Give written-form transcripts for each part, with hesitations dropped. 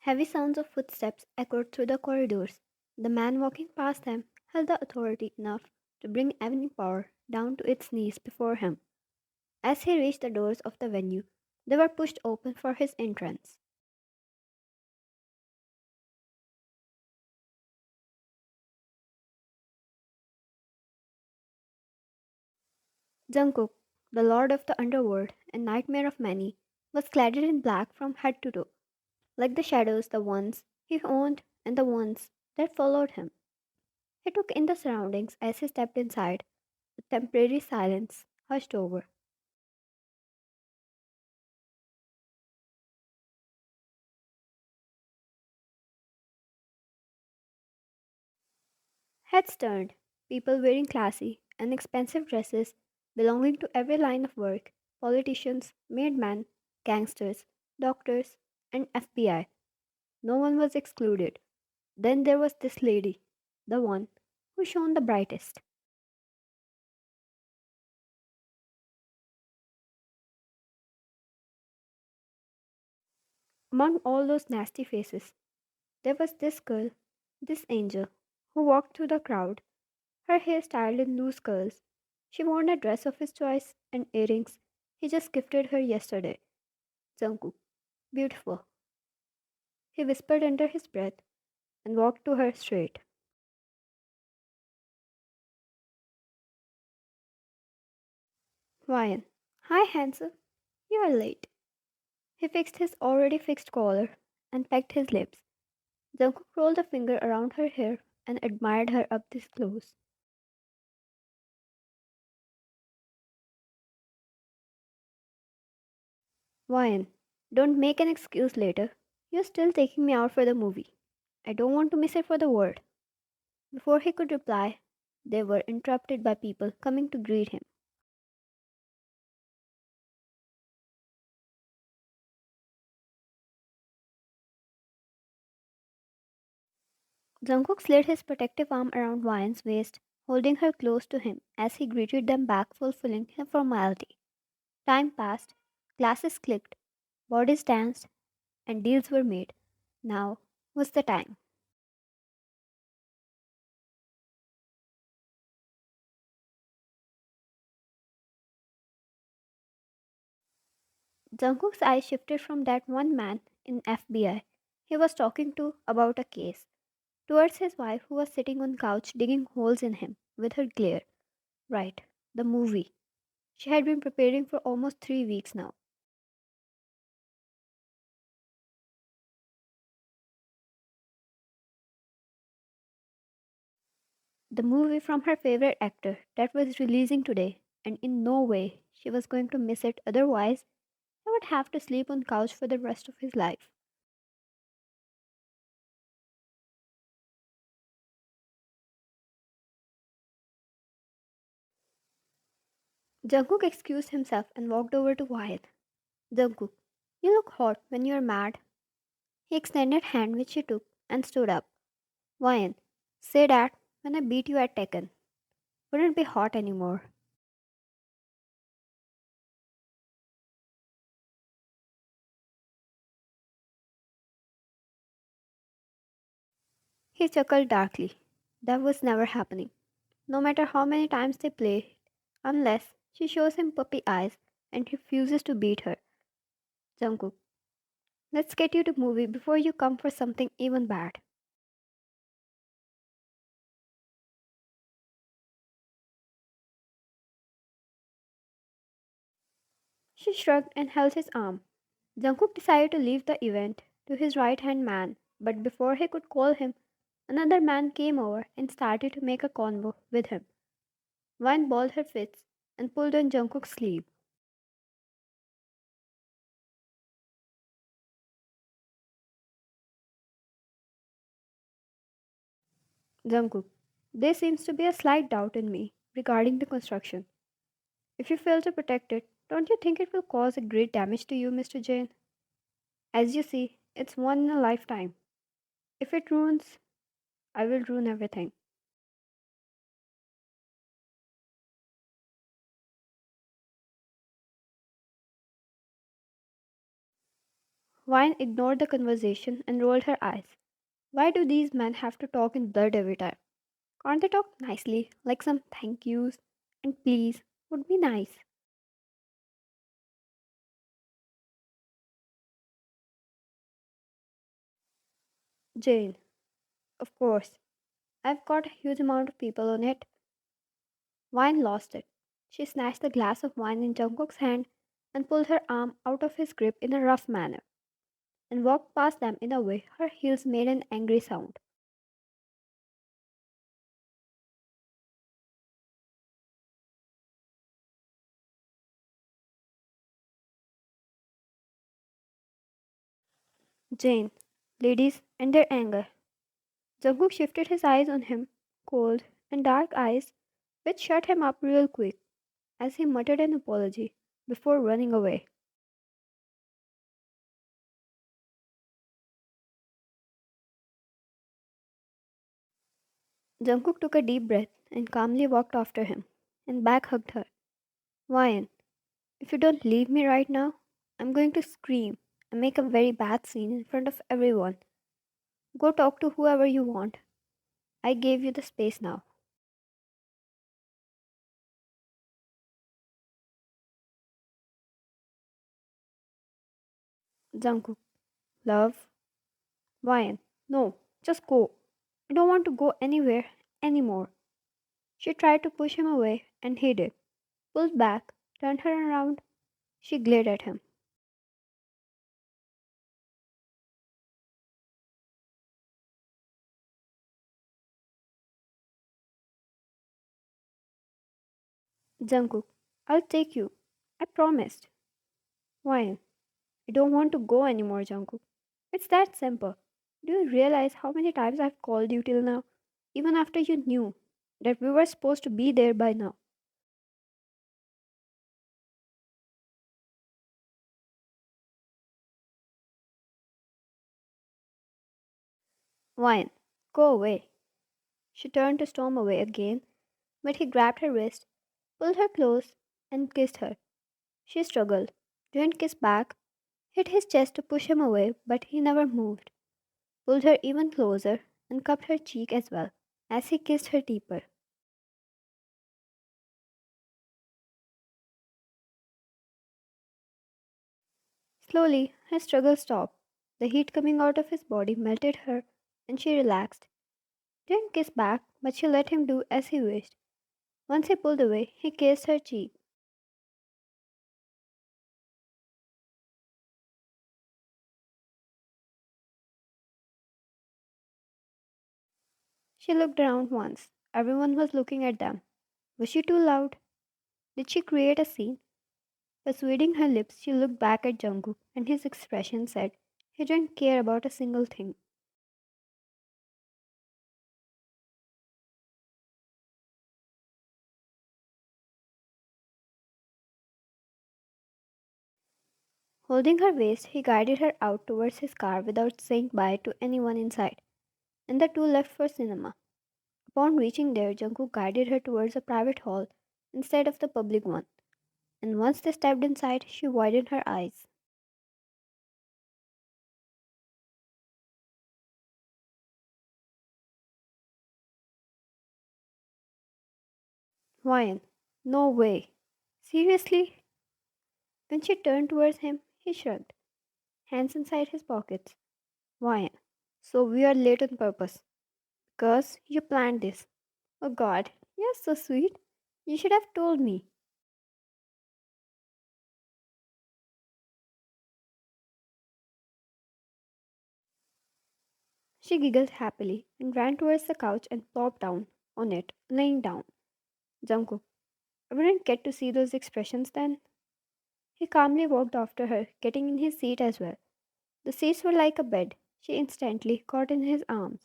Heavy sounds of footsteps echoed through the corridors. The man walking past them held the authority enough to bring Avenue Power down to its knees before him. As he reached the doors of the venue, they were pushed open for his entrance. Jungkook, the lord of the underworld and nightmare of many, was clad in black from head to toe, like the shadows, the ones he owned and the ones that followed him. He took in the surroundings as he stepped inside. The temporary silence hushed over. Heads turned, people wearing classy and expensive dresses belonging to every line of work, politicians, made men, gangsters, doctors, and FBI. No one was excluded. Then there was this lady, the one who shone the brightest. Among all those nasty faces, there was this girl, this angel, who walked through the crowd, her hair styled in loose curls. She wore a dress of his choice and earrings he just gifted her yesterday. Jungkook, beautiful, he whispered under his breath and walked to her straight. Ryan, hi handsome, you are late. He fixed his already fixed collar and pecked his lips. Jungkook rolled a finger around her hair and admired her up this close. Ryan, don't make an excuse later. You're still taking me out for the movie. I don't want to miss it for the world. Before he could reply, they were interrupted by people coming to greet him. Jungkook slid his protective arm around Ryan's waist, holding her close to him as he greeted them back, fulfilling a formality. Time passed, glasses clicked, bodies danced, and deals were made. Now was the time. Jungkook's eyes shifted from that one man in FBI he was talking to about a case towards his wife who was sitting on couch digging holes in him with her glare. Right, the movie. She had been preparing for almost 3 weeks now. The movie from her favorite actor that was releasing today, and in no way she was going to miss it, otherwise he would have to sleep on couch for the rest of his life. Jungkook excused himself and walked over to Wyatt. Jungkook, you look hot when you're mad. He extended hand which she took and stood up. Wyan, say that when I beat you at Tekken. Wouldn't be hot anymore. He chuckled darkly. That was never happening. No matter how many times they play, unless she shows him puppy eyes and refuses to beat her. Jungkook, let's get you to movie before you come for something even bad. She shrugged and held his arm. Jungkook decided to leave the event to his right hand man, but before he could call him, another man came over and started to make a convo with him. Vine balled her fists and pulled on Jungkook's sleeve. Jungkook, there seems to be a slight doubt in me regarding the construction. If you fail to protect it, don't you think it will cause a great damage to you, Mr. Jain? As you see, it's one in a lifetime. If it ruins, I will ruin everything. Wine ignored the conversation and rolled her eyes. Why do these men have to talk in blood every time? Can't they talk nicely, like some thank yous and please would be nice? Jane, of course. I've got a huge amount of people on it. Wine lost it. She snatched the glass of wine in Jungkook's hand and pulled her arm out of his grip in a rough manner and walked past them in a way her heels made an angry sound. Jane, ladies, and their anger. Jungkook shifted his eyes on him, cold and dark eyes, which shut him up real quick as he muttered an apology before running away. Jungkook took a deep breath and calmly walked after him and back hugged her. Wyan, if you don't leave me right now, I'm going to scream and make a very bad scene in front of everyone. Go talk to whoever you want. I gave you the space now. Jungkook, love. Wyan, no, just go. I don't want to go anywhere anymore. She tried to push him away and he did. Pulled back, turned her around. She glared at him. Jungkook, I'll take you. I promised. Wyan, I don't want to go anymore, Jungkook. It's that simple. Do you realize how many times I've called you till now? Even after you knew that we were supposed to be there by now. Wyan, go away. She turned to storm away again, but he grabbed her wrist, pulled her close, and kissed her. She struggled, didn't kiss back, hit his chest to push him away, but he never moved, pulled her even closer, and cupped her cheek as well, as he kissed her deeper. Slowly, her struggle stopped. The heat coming out of his body melted her, and she relaxed. Didn't kiss back, but she let him do as he wished. Once he pulled away, he kissed her cheek. She looked around once. Everyone was looking at them. Was she too loud? Did she create a scene? Persuading her lips, she looked back at Jungkook, and his expression said he didn't care about a single thing. Holding her waist, he guided her out towards his car without saying bye to anyone inside, and the two left for cinema. Upon reaching there, Jungkook guided her towards a private hall instead of the public one, and once they stepped inside, she widened her eyes. Ryan, no way. Seriously? When she turned towards him, he shrugged, hands inside his pockets. Ryan, so we are late on purpose. Because you planned this. Oh god, you're so sweet. You should have told me. She giggled happily and ran towards the couch and plopped down on it, laying down. Jungkook, I wouldn't get to see those expressions then. He calmly walked after her, getting in his seat as well. The seats were like a bed. She instantly caught in his arms.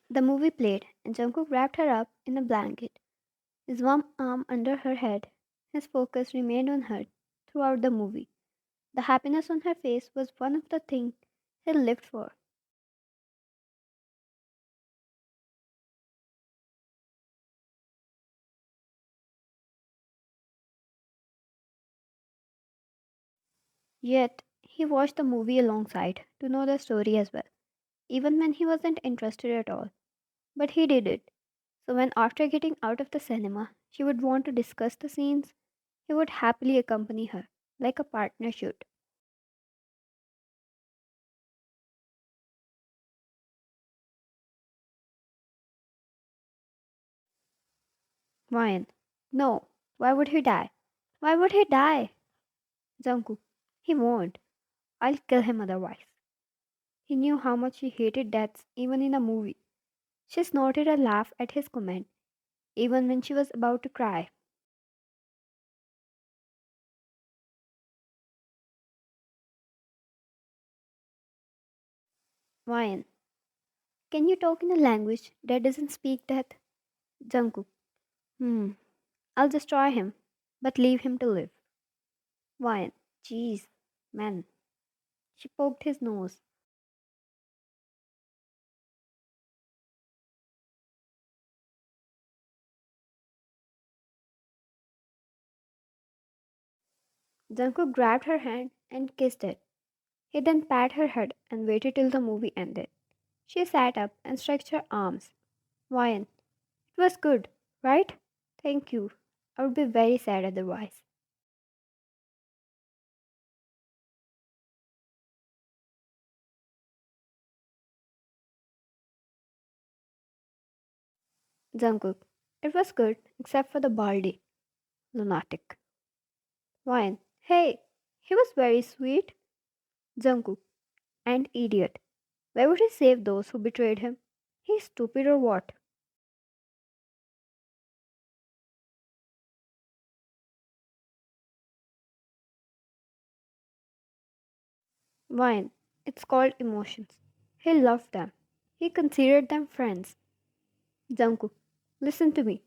The movie played, and Jungkook wrapped her up in a blanket, his warm arm under her head. His focus remained on her throughout the movie. The happiness on her face was one of the things he lived for. Yet, he watched the movie alongside to know the story as well, even when he wasn't interested at all. But he did it. So, when after getting out of the cinema, she would want to discuss the scenes, he would happily accompany her, like a partner should. Ryan. No. Why would he die? Why would he die? Jungkook. He won't. I'll kill him otherwise. He knew how much he hated deaths even in a movie. She snorted a laugh at his comment, even when she was about to cry. Ryan. Can you talk in a language that doesn't speak death? Jungkook. Hmm. I'll destroy him, but leave him to live. Ryan. Jeez. Man. She poked his nose. Jungkook grabbed her hand and kissed it. He then patted her head and waited till the movie ended. She sat up and stretched her arms. Ryan, it was good, right? Thank you. I would be very sad otherwise. Jungkook, it was good except for the baldy. Lunatic. Ryan, hey, he was very sweet. Jungkook, and idiot. Why would he save those who betrayed him? He's stupid or what? Ryan, it's called emotions. He loved them. He considered them friends. Jungkook, listen to me.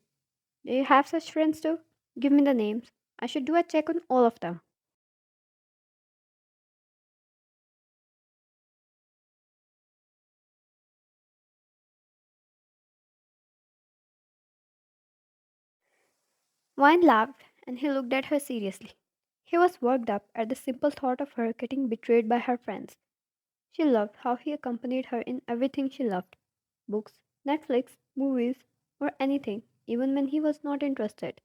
Do you have such friends too? Give me the names. I should do a check on all of them. Wine laughed and he looked at her seriously. He was worked up at the simple thought of her getting betrayed by her friends. She loved how he accompanied her in everything she loved books, Netflix, movies, or anything, even when he was not interested.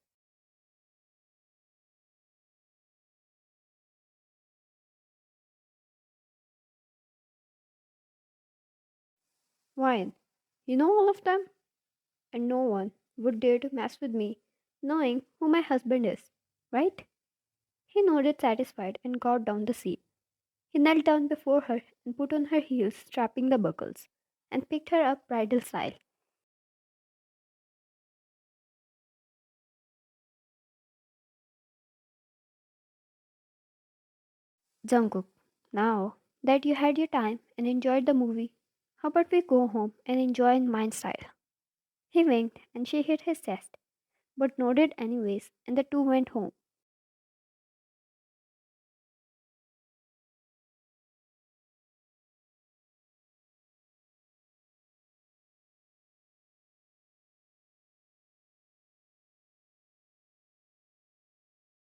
Wine, you know all of them? And no one would dare to mess with me, knowing who my husband is, right? He nodded satisfied and got down the seat. He knelt down before her and put on her heels, strapping the buckles, and picked her up bridal style. Jungkook, now that you had your time and enjoyed the movie, how about we go home and enjoy in mine style? He winked and she hit his chest, but nodded anyways, and the two went home.